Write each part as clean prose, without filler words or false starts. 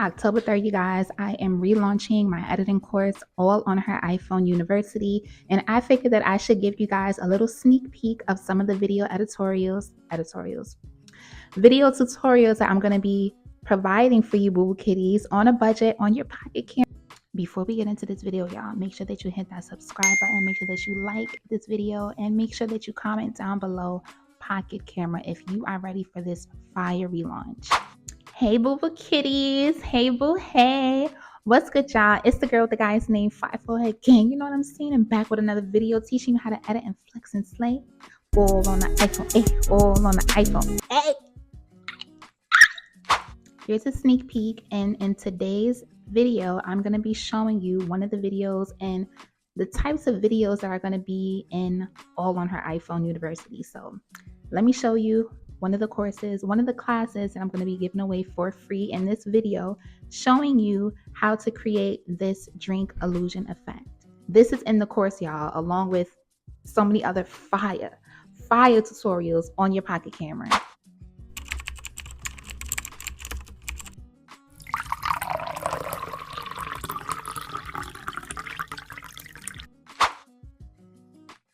October 3rd, you guys, I am relaunching my editing course all on her iPhone University. And I figured that I should give you guys a little sneak peek of some of the video video tutorials that I'm going to be providing for you, Boo Boo Kitties, on a budget, on your pocket camera. Before we get into this video, y'all, make sure that you hit that subscribe button, make sure that you like this video, and make sure that you comment down below pocket camera if you are ready for this fire relaunch. Hey Boo Boo Kitties, hey boo, hey. What's good, y'all? It's the girl with the guy's name, 5 Gang. You know what I'm saying? And back with another video teaching you how to edit and flex and slay. All on the iPhone, all on the iPhone, Here's a sneak peek, and in today's video, I'm going to be showing you one of the videos and the types of videos that are going to be in all on her iPhone University. So let me show you one of the courses, one of the classes that I'm going to be giving away for free in this video, showing you how to create this drink illusion effect. This is in the course, y'all, along with so many other fire tutorials on your pocket camera.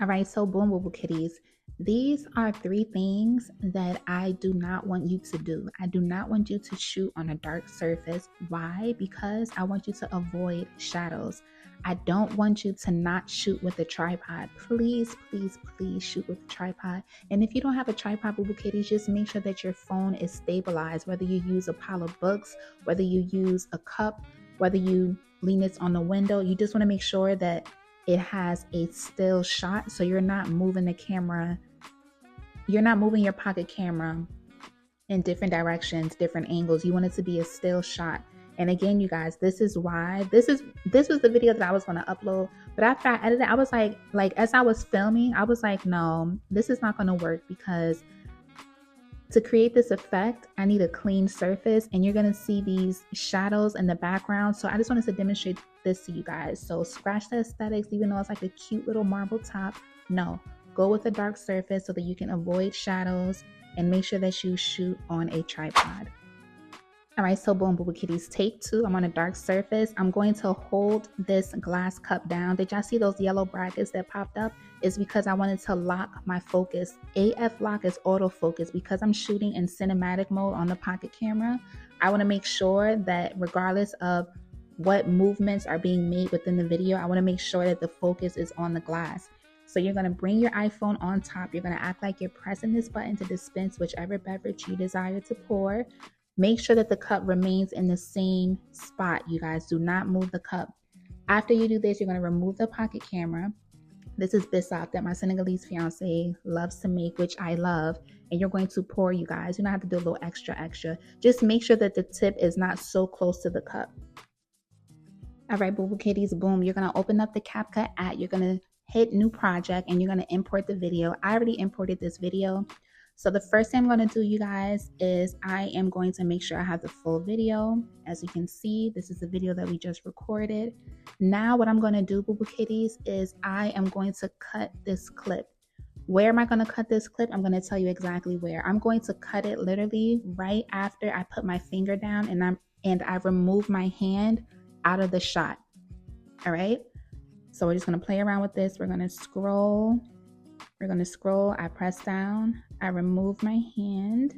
All right, so boom, Boo Boo Kitties. These are 3 things that I do not want you to do. I do not want you to shoot on a dark surface. Why? Because I want you to avoid shadows. I don't want you to not shoot with a tripod. Please, please, please shoot with a tripod. And if you don't have a tripod, Boo Boo Kitties, just make sure that your phone is stabilized, whether you use a pile of books, whether you use a cup, whether you lean this on the window. You just want to make sure that it has a still shot, so you're not moving the camera, you're not moving your pocket camera in different directions, different angles. You want it to be a still shot. And again, you guys, this is why this was the video that I was going to upload, but after I edited, I was like as I was filming, I was like, no, this is not going to work, because to create this effect, I need a clean surface, and you're going to see these shadows in the background. So I just wanted to demonstrate this to you guys. So scratch the aesthetics, even though it's like a cute little marble top. No, go with a dark surface so that you can avoid shadows, and make sure that you shoot on a tripod. All right, so boom, Boo Boo Kitties, take 2. I'm on a dark surface. I'm going to hold this glass cup down. Did y'all see those yellow brackets that popped up? It's because I wanted to lock my focus. AF lock is autofocus. Because I'm shooting in cinematic mode on the pocket camera, I want to make sure that regardless of what movements are being made within the video, I want to make sure that the focus is on the glass. So you're going to bring your iPhone on top. You're going to act like you're pressing this button to dispense whichever beverage you desire to pour. Make sure that the cup remains in the same spot, you guys. Do not move the cup. After you do this, you're going to remove the pocket camera. This is bissap that my Senegalese fiance loves to make, which I love. And you're going to pour, you guys. You don't have to do a little extra. Just make sure that the tip is not so close to the cup. All right, Boo Boo Kitties, boom. You're going to open up the CapCut app. You're going to hit new project, and you're going to import the video. I already imported this video. So the first thing I'm going to do, you guys, is I am going to make sure I have the full video. As you can see, this is the video that we just recorded. Now what I'm going to do, Boo Boo Kitties, is I am going to cut this clip. Where am I going to cut this clip? I'm going to tell you exactly where. I'm going to cut it literally right after I put my finger down and I remove my hand out of the shot. All right. So we're just going to play around with this. We're going to scroll. I press down, I remove my hand,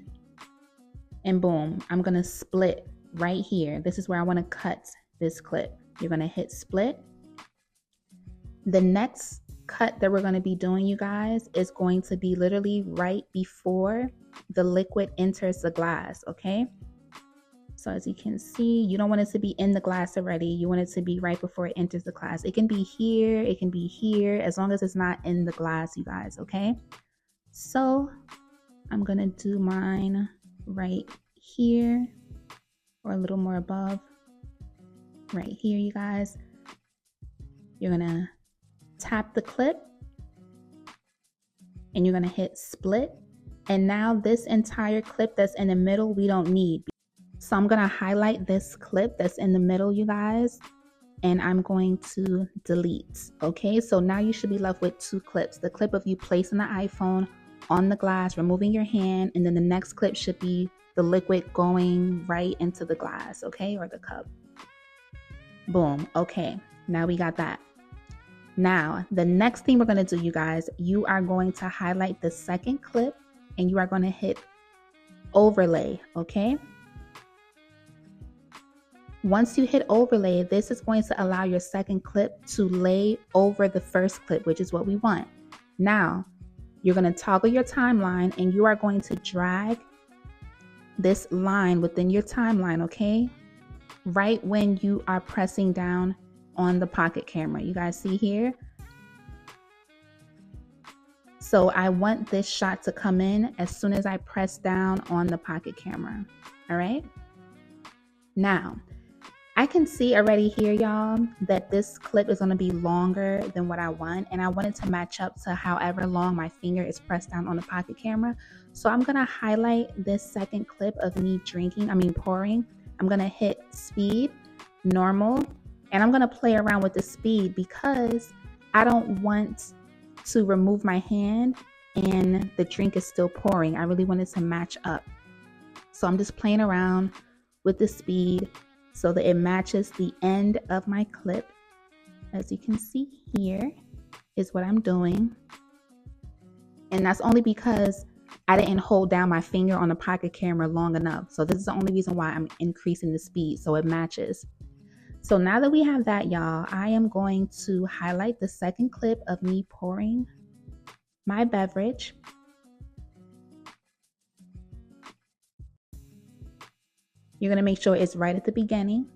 and boom, I'm going to split right here. This is where I want to cut this clip. You're going to hit split. The next cut that we're going to be doing, you guys, is going to be literally right before the liquid enters the glass, okay? So as you can see, you don't want it to be in the glass already. You want it to be right before it enters the glass. It can be here, it can be here, as long as it's not in the glass, you guys, okay? So I'm gonna do mine right here, or a little more above, right here, you guys. You're gonna tap the clip, and you're gonna hit split. And now this entire clip that's in the middle, we don't need. So I'm going to highlight this clip that's in the middle, you guys, and I'm going to delete. Okay, so now you should be left with 2 clips. The clip of you placing the iPhone on the glass, removing your hand, and then the next clip should be the liquid going right into the glass, okay, or the cup. Boom. Okay, now we got that. Now, the next thing we're going to do, you guys, you are going to highlight the second clip and you are going to hit overlay, okay? Once you hit overlay, this is going to allow your second clip to lay over the first clip, which is what we want. Now, you're going to toggle your timeline and you are going to drag this line within your timeline, okay? Right when you are pressing down on the pocket camera. You guys see here? So I want this shot to come in as soon as I press down on the pocket camera. All right? Now, I can see already here, y'all, that this clip is going to be longer than what I want. And I want it to match up to however long my finger is pressed down on the pocket camera. So I'm going to highlight this second clip of me pouring. I'm going to hit speed, normal, and I'm going to play around with the speed because I don't want to remove my hand and the drink is still pouring. I really want it to match up. So I'm just playing around with the speed so that it matches the end of my clip. As you can see here is what I'm doing. And that's only because I didn't hold down my finger on the pocket camera long enough. So this is the only reason why I'm increasing the speed so it matches. So now that we have that, y'all, I am going to highlight the second clip of me pouring my beverage. You're going to make sure it's right at the beginning,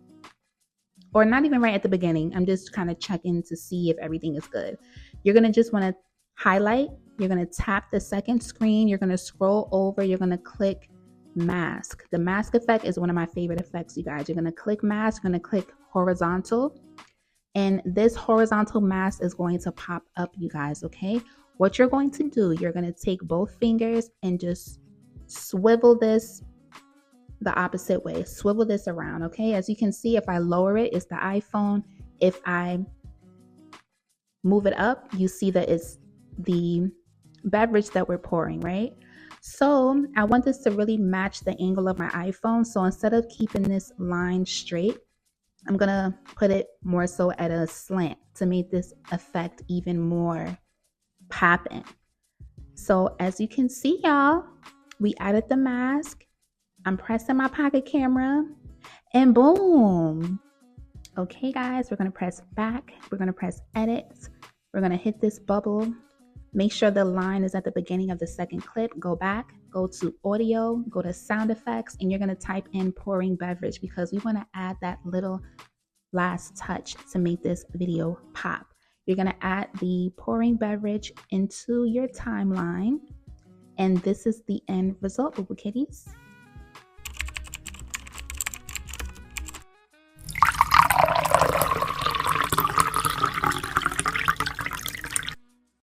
or not even right at the beginning. I'm just kind of checking to see if everything is good. You're going to just want to highlight. You're going to tap the second screen. You're going to scroll over. You're going to click mask. The mask effect is one of my favorite effects, you guys. You're going to click mask. You're going to click horizontal. And this horizontal mask is going to pop up, you guys, okay? What you're going to do, you're going to take both fingers and just swivel this the opposite way. Swivel this around, okay? As you can see, if I lower it, it's the iPhone. If I move it up, you see that it's the beverage that we're pouring, right? So I want this to really match the angle of my iPhone. So instead of keeping this line straight, I'm gonna put it more so at a slant to make this effect even more popping. So as you can see, y'all, we added the mask. I'm pressing my pocket camera and boom. Okay, guys, we're going to press back. We're going to press edit. We're going to hit this bubble. Make sure the line is at the beginning of the second clip. Go back, go to audio, go to sound effects, and you're going to type in pouring beverage because we want to add that little last touch to make this video pop. You're going to add the pouring beverage into your timeline. And this is the end result, Boo Boo Kitties.